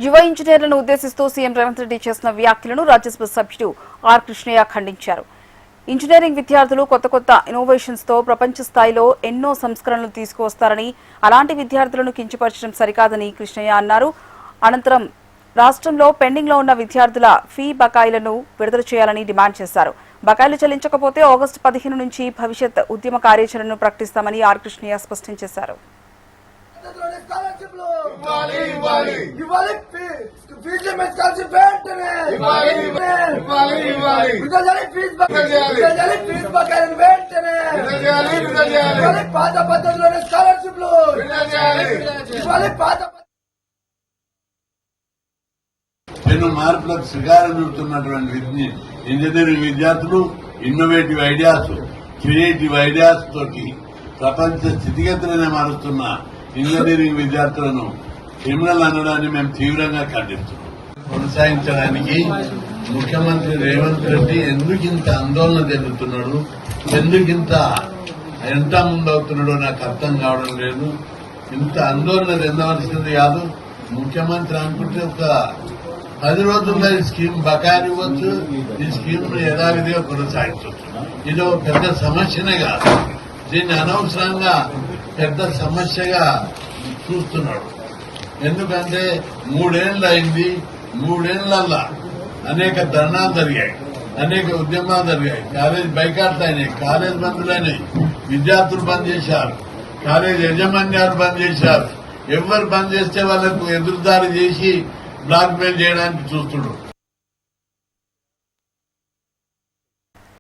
యువ ఇంజనీర్లను ఉద్దేశిస్తూ సీఎం రేవంత్ రెడ్డి చేసిన వ్యాఖ్యలను రాజ్యసభ సభ్యుడు ఆర్ కృష్ణయ్య ఖండించారు. ఇంజనీరింగ్ విద్యార్థులు కొత్త ఇన్నోవేషన్స్ తో ప్రపంచ స్థాయిలో ఎన్నో సంస్కరణలు తీసుకువస్తారని, అలాంటి విద్యార్థులను కించపరచడం సరికాదని కృష్ణయ్య అన్నారు. అనంతరం రాష్ట్రంలో పెండింగ్ లో ఉన్న విద్యార్థుల ఫీ బకాయిలను విడుదల చేయాలని డిమాండ్ చేశారు. బకాయిలు చెల్లించకపోతే ఆగస్టు 15 నుంచి భవిష్యత్ ఉద్యమ కార్యాచరణను ప్రకటిస్తామని ఆర్ కృష్ణయ్య స్పష్టం చేశారు. ఎన్నో మార్పులకు శ్రీకారం చుడుతున్నటువంటి ఇంజనీరింగ్ విద్యార్థులు ఇన్నోవేటివ్ ఐడియాస్, క్రియేటివ్ ఐడియాస్ తోటి ప్రపంచ స్థితిగతులనే మారుస్తున్న ఇంజనీరింగ్ విద్యార్థులను క్రిమినల్ అనడాన్ని మేము తీవ్రంగా ఖండిస్తున్నాం. కొనసాగించడానికి ముఖ్యమంత్రి రేవంత్ రెడ్డి ఎందుకు ఇంత ఆందోళన చెందుతున్నాడు, ఎందుకింత ఎంత ముందవుతున్నాడో నాకు అర్థం కావడం లేదు. ఇంత ఆందోళన చెందవలసింది కాదు. ముఖ్యమంత్రి అనుకుంటే ఒక 10 రోజుల్లో ఈ స్కీమ్ బకాయిలు ఇవ్వచ్చు, ఈ స్కీమ్ ను యథావిధిగా కొనసాగించవచ్చు. ఇది ఒక పెద్ద సమస్యనే కాదు, దీన్ని అనవసరంగా పెద్ద సమస్యగా చూస్తున్నాడు. ఎందుకంటే 3 ఏళ్ళు అయింది, 3 ఏళ్లల్లా అనేక ధర్నాలు జరిగాయి, అనేక ఉద్యమాలు జరిగాయి, కాలేజ్ బైకాట్లు అయినాయి, కాలేజ్ బంధులు అయినాయి, విద్యార్థులు బంద్ చేశారు, కాలేజ్ యాజమాన్యాలు బంద్ చేశారు. ఎవరు బంద్ చేస్తే వాళ్లకు ఎదురుదారి చేసి బ్లాక్ మెయిల్ చేయడానికి చూస్తున్నాడు.